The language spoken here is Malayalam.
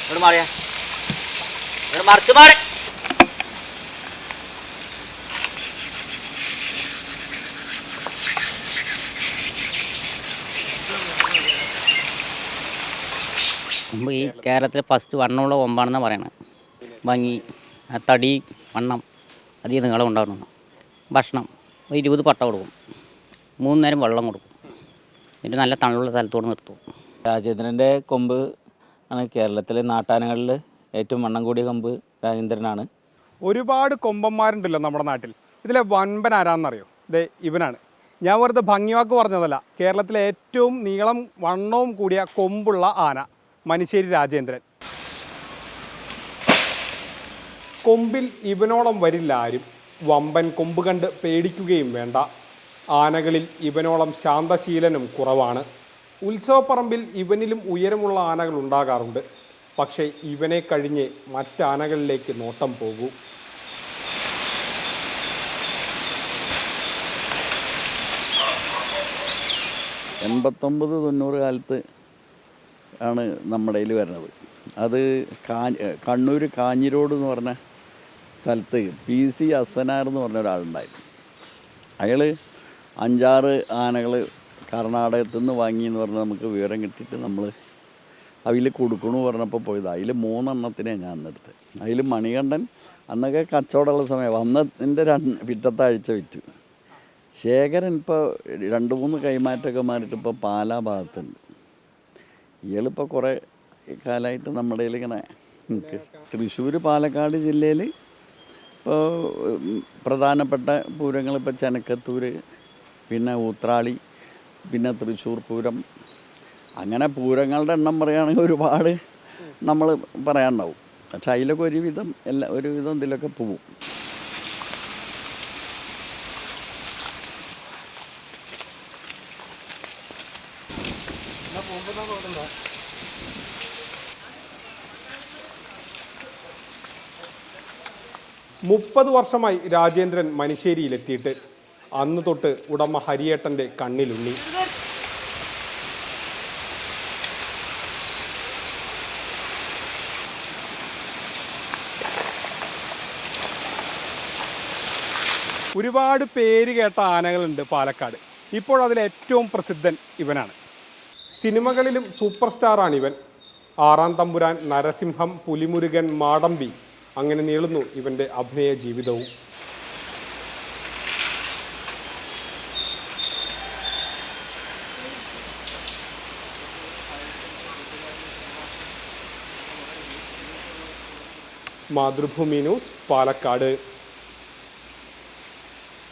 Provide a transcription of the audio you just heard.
ഇവിടെ മാറിയാ ഇവിടെ മറിച്ച് മാറി. മുമ്പ് ഈ കേരളത്തിലെ ഫസ്റ്റ് വണ്ണമുള്ള കൊമ്പാണെന്നാണ് പറയണത്. ഭംഗി, തടി, വണ്ണം, അധികം നീളം ഉണ്ടാകുന്നു. ഭക്ഷണം 20 പട്ട കൊടുക്കും, 3 നേരം വെള്ളം കൊടുക്കും, എന്നിട്ട് നല്ല തണലുള്ള സ്ഥലത്തോട് നിർത്തും. രാജേന്ദ്രൻ്റെ കൊമ്പ് ആണ് കേരളത്തിലെ നാട്ടാനകളിൽ ഏറ്റവും വണ്ണം കൂടിയ കൊമ്പ് രാജേന്ദ്രനാണ്. ഒരുപാട് കൊമ്പന്മാരുണ്ടല്ലോ നമ്മുടെ നാട്ടിൽ. ഇതിലെ വൻപൻ ആരാന്നറിയോ? ഇത് ഇവനാണ്. ഞാൻ വെറുതെ ഭംഗിവാക്ക് പറഞ്ഞതല്ല. കേരളത്തിലെ ഏറ്റവും നീളം വണ്ണവും കൂടിയ കൊമ്പുള്ള ആന മനിശ്ശേരി രാജേന്ദ്രൻ. കൊമ്പിൽ ഇവനോളം വരില്ല ആരും. വമ്പൻ കൊമ്പ് കണ്ട് പേടിക്കുകയും വേണ്ട. ആനകളിൽ ഇവനോളം ശാന്തശീലനും കുറവാണ്. ഉത്സവപ്പറമ്പിൽ ഇവനിലും ഉയരമുള്ള ആനകൾ ഉണ്ടാകാറുണ്ട്. പക്ഷേ ഇവനെ കഴിഞ്ഞ് മറ്റാനകളിലേക്ക് നോട്ടം പോകൂ. എൺപത്തൊമ്പത് 90 കാലത്ത് ആണ് നമ്മുടെ കയ്യിൽ വരുന്നത്. അത് കണ്ണൂർ കാഞ്ഞിരോട് എന്ന് പറഞ്ഞ സ്ഥലത്ത് PC അസനാർ എന്ന് പറഞ്ഞ ഒരാളുണ്ടായിരുന്നു. അയാൾ 5-6 ആനകൾ കർണാടകത്തിൽ നിന്ന് വാങ്ങിയെന്ന് പറഞ്ഞാൽ നമുക്ക് വിവരം കിട്ടിയിട്ട് നമ്മൾ അതിൽ കൊടുക്കണമെന്ന് പറഞ്ഞപ്പോൾ പോയത്. അതിൽ 3 എണ്ണത്തിനെ ഞാൻ അന്നെടുത്ത്. അതിൽ മണികണ്ഠൻ അന്നൊക്കെ കച്ചവടമുള്ള സമയം വന്നതിൻ്റെ പിറ്റത്താഴ്ച വിറ്റു. ശേഖരൻ ഇപ്പോൾ 2-3 കൈമാറ്റമൊക്കെ മാറിയിട്ട് ഇപ്പോൾ പാലാ ഭാഗത്തുണ്ട്. ഇയാളിപ്പോൾ കുറേ കാലമായിട്ട് നമ്മുടെ ഇങ്ങനെ തൃശ്ശൂർ പാലക്കാട് ജില്ലയിൽ ഇപ്പോൾ പ്രധാനപ്പെട്ട പൂരങ്ങളിപ്പോൾ ചെനക്കത്തൂർ, പിന്നെ ഊത്രാളി, പിന്നെ തൃശ്ശൂർ പൂരം, അങ്ങനെ പൂരങ്ങളുടെ എണ്ണം പറയുകയാണെങ്കിൽ ഒരുപാട് നമ്മൾ പറയാനുണ്ടാവും. പക്ഷെ അതിലൊക്കെ ഒരുവിധം ഇതിലൊക്കെ പോവും. മുപ്പത് വർഷമായി രാജേന്ദ്രൻ മനിശ്ശേരിയിലെത്തിയിട്ട്. അന്ന് തൊട്ട് ഉടമ ഹരിയേട്ടൻ്റെ കണ്ണിലുണ്ണി. ഒരുപാട് പേര് കേട്ട ആനകളുണ്ട് പാലക്കാട്. ഇപ്പോൾ അതിൽ ഏറ്റവും പ്രസിദ്ധൻ ഇവനാണ്. സിനിമകളിലും സൂപ്പർ സ്റ്റാറാണ് ഇവൻ. 6-ാം തമ്പുരാൻ, നരസിംഹം, പുലിമുരുകൻ, മാടമ്പി, അങ്ങനെ നീളുന്നു ഇവൻ്റെ അഭിനയ ജീവിതവും. മാതൃഭൂമി ന്യൂസ്, പാലക്കാട്.